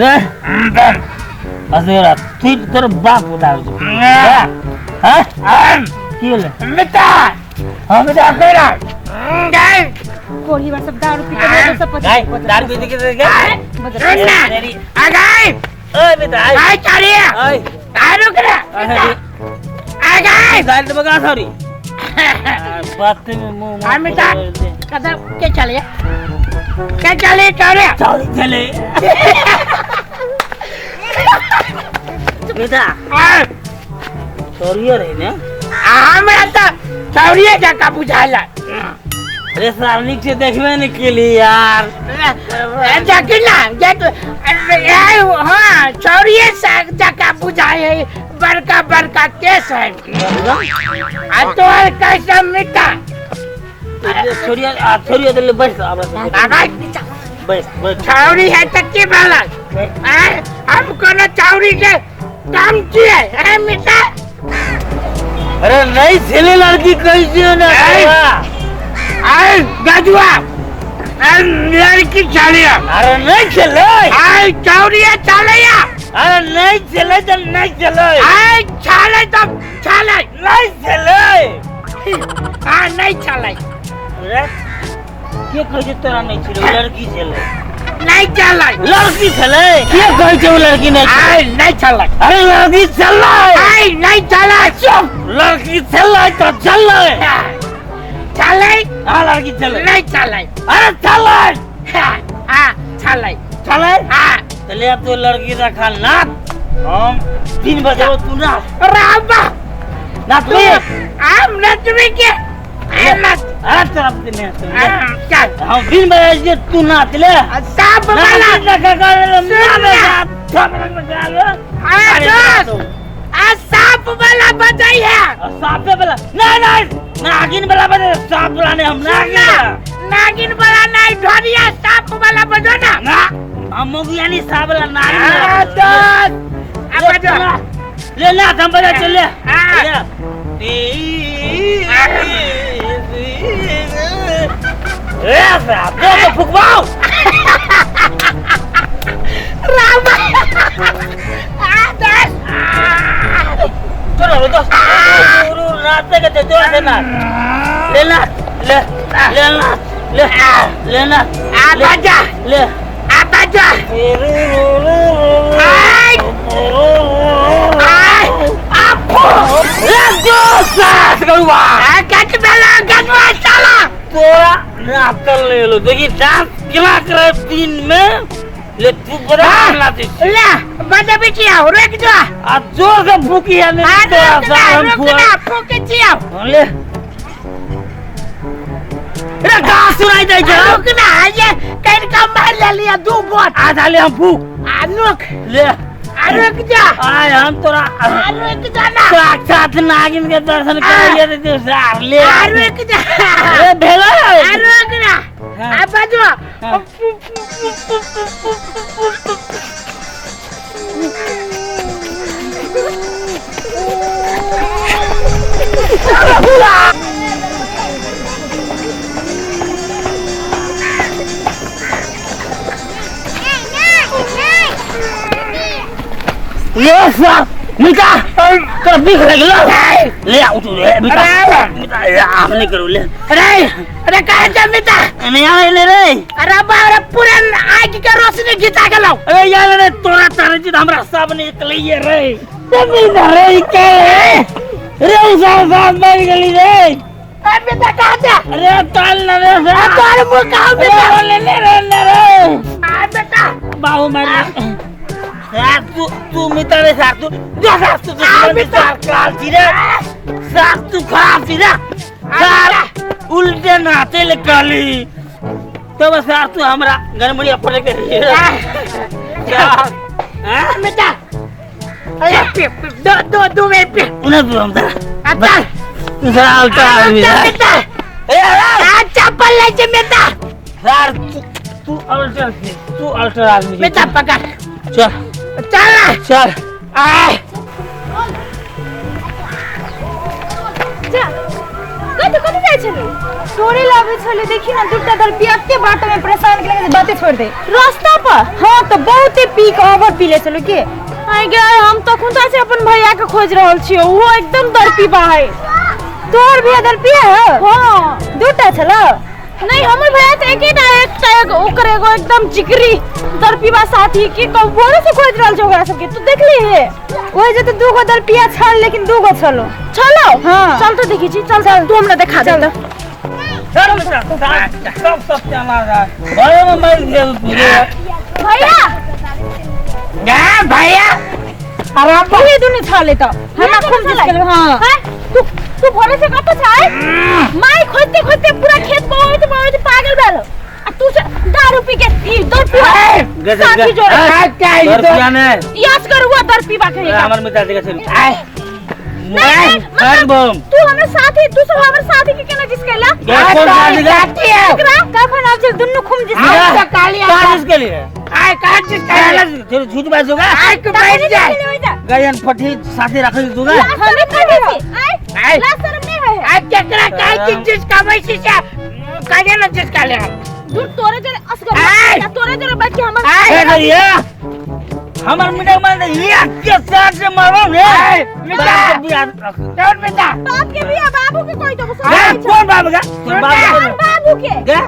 रे असेरा तू तेरे बाप बताओ हाँ की बोले मिता हाँ मिता तेरा गाय कोई बार सब दारू पीते हैं सब गाय दारू पीते के तेरी आ गाय ओए बेटा गाय चालिए ओए दारू करे आ गाय साइड में कहाँ सॉरी बात में मुंह हाँ मिता कदम क्या चले चले चले बेटा सॉरी रे ना हमरा तो चौरिया जगह बुझाला अरे सारनिक से देखबे नहीं के लिए यार जगना जग हाँ चौरिया जगह बुझाए बड़का बड़का केस है आ तो कैसे मिटा छोड़िया तो ले बैठ बैठ चौरी है तक की बाला हमको ना चौरी से काम किए है मिटा अरे नहीं चले लड़की कैसे ना आई गजुआ लड़की चलिए अरे नहीं चले आई चौरिया चलिए अरे नहीं चले तो नहीं चले आई चले तो चले नहीं चले हाँ नहीं चले क्या कहे तोरा नहीं चले लड़की चले नहीं चले लड़की चले क्या कहे वो लड़की नहीं आई नहीं चले अरे लड़की चले आई नहीं चले चुप लड़की चले तो चले चले हाँ लड़की चले नहीं चले अरे चले हाँ चले चले हाँ चले अब तो लड़की रखा नाच हम 3 बजे वो तू नाच राबा नाच हम नचवे के नच अरे तरफ से नहीं चल हम 3 बजे तू नाच ले साफ वाला लगा साफ वाला बजाई है साफे वाला नहीं नागिन वाला बजे साफ वाला हम नागिन वाला नहीं ढोरिया साफ वाला बजो ना हम मोगियानी साफ वाला नागिन ले ना हम बजा चल ले साहब दो फुकवाओ रामा चलो दोस्त रास्ते के जोर से ना लेना ले लेना ले लेना आबाजा ले आबाजा आपो let's go सास गवा गट बेला गटवा चला तोरा नाचल ले लो देखी डांस क्या करे दिन में ले तू बड़ा नाच ले बड़ा बिटिया रुक जा आ जोर से भूखी है नहीं तो हम रुकना फूक जिया ले रे का सुनाई दे जा रुकना ये कहीं का मार ले लिया 2 बोट आधा ले हम भूख अनुक ले रुक जा आय हम तोरा रुक जा ना साक्षात नागिन के दर्शन कर लिए थे सार ले रुक जा ए भेला रुक ना अब बाजू ये साहब मिटा तो बिख लगलो ले आउ तू ले मिटा मिटा आम नहीं करू ले अरे कहां जा मिटा नहीं आ ले रे अरे बारे पूरा आग के रोशनी घिता गेलो अरे यार रे तोरा तारे जी हमरा सब ने निकलिए रे मिटा रे के रे साहब मर गली रे अरे मिटा कहां जा अरे ताल न रे तोर मुंह का मिटा ले रे आ बेटा बाहु मार यार तू मिटा रे साहब तू जो साहब तू मिटा काल जीरे साहब तू खराब जीरे साहब उल्टे नाते ले काली तो बस यार तू हमरा गरमड़िया पड़े के क्या हैं मिटा अरे दो में पे उन्हें तू हम अच्छा तू सारा उल्टा आदमी है मिटा आ चप्पल ले जे मिटा यार तू अल्टर आदमी मिटा पकड़ चल चल आए कथि जाइ छली तोरे लागे छले देखी ना दुटा दल पियाते बाट में परेशान के लगे बातें छोड़ दे रास्ता पर हां तो बहुते पी के ओवर पी ले चलो के आइ गे हम तो खुदा से अपन भैया के खोज रहल छियो वो एकदम दर पीबा है तोर भी दर पिया है हां दुटा छलो नहीं हमर भैया तो एक ओकर एगो एकदम जिगरी दर पीबा साथी की बोरे से खोज रहल जोगरा सब के तू देख ली है ओए जे तो दूगो दर पिया छल लेकिन दूगो चलो हां चल तो देखी छी चल तू हमरा दिखा दे तो चल मित्र सब चला रहा है बड़े में मर गया भैया ना भैया अरे अब ये दुनी छाले तो हमरा खूब जिसके हां तू भोरे से कत छाए माई खोजते खोजते पूरा खेत बहुत पागल भेलो आ तू से दारू पी के ई दर पी साथी जोड़े क्या ये तो याद कर हुआ दर पीबा के हमर मित्र देखा चल नहीं बम तू हमर साथी तू सब हमर साथी के केना जिसकेला कौन साथी है का फना चल दुनु खूब जिसके कालिया कौन इसके लिए आय कहां जिसके झूठ बात होगा आय को बैठ जा गयन फटी साथी रख दूंगा हमें खड़े थे आय ला शर्म नहीं है आय केकरा काय चीज का वैसी से काजे न जिसका ले दूर तोरे जरे असगर तोरे जरे बैठ के हमर ए करिया हमर मिटा मान ये के साथ से मारो ने मिटा कौन मिटा बाप के भी बाबू के कोई तो कौन बाबू का बाबू के क्या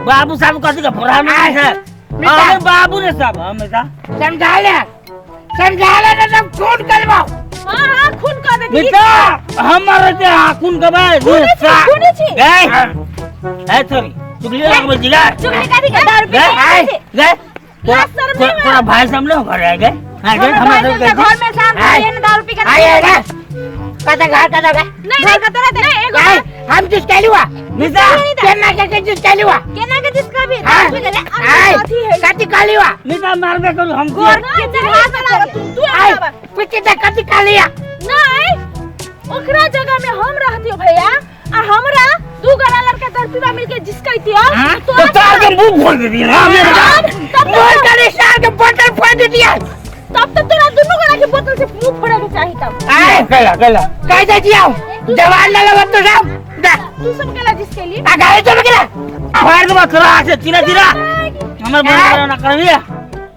बाबू साहब कथि का भरा में है अरे बाबू ने साहब हमेशा समझा ले ना सब खून करवाओ हां खून कर दे बेटा हमारे ते खून का भाई खून छी गए है थोड़ी चुगली लग जिला चुगली का दी दारू पी गए तोरा भाई सामने घर आ गए हां गए हमारे घर में शाम आए न दारू पी के आए ना कदा घर नहीं घर का तरह नहीं एगो हम जिस कहलुआ मिसा केना के जिस कहलुआ केना के जिसका भी दारू पी के साथी है कति कहलुआ मिसा मारबे करू हम घर के जगह पे लगा तू आए पीछे से कति कहलिया नहीं ओकरा जगह में हम रहतियो भैया आ हमरा दू गला लड़का दर पीवा मिलके जिसकैतियो तो तार के मुंह खोल दे दिया मोर करे सार के बोतल फोड़ दिया तब तक तोरा दोनों गला के बोतल से मुंह फोड़े के चाहिए तब आए कला कह दे दिया जवान लगा तो सब तू सब गला जिसके लिए आ गाड़ी चल गया फाड़ दो थोड़ा से चिरा हमर बंद ना कर दिया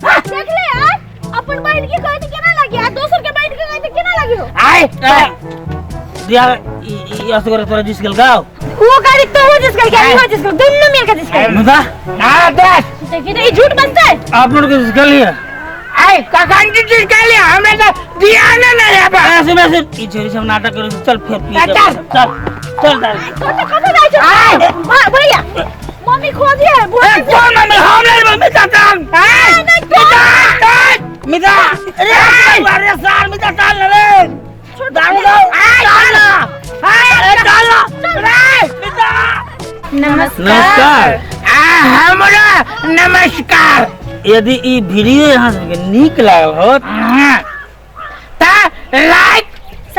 देख ले यार अपन बैठ के कहते केना लगी आ दोसर के बैठ के कहते केना लगी हो आए दिया ये असगर तोरा जिसकल गाओ वो गाड़ी तो हो जिसका क्या हो जिसका दोनों मिलकर जिसका मुदा हां दस देखिए ये झूठ बनता है आप लोग के जिसकल लिया आए कखन जिस कह लिया हमें तो दिया ना रे बा ऐसे ये छोरी सब नाटक करो चल फिर पी चल तो कहां जाई छो आए भैया मम्मी खो दिया है ए कौन मम्मी हमरे मम्मी चाचान मिदा अरे सार मिदा डाल ले डाल दो डाल रे मिदा नमस्कार हमरा नमस्कार यदि ई वीडियो यहाँ से नीक लागल हो ता लाइक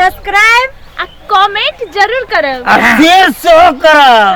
सब्सक्राइब आ कमेंट जरूर करब शेयर सो करब।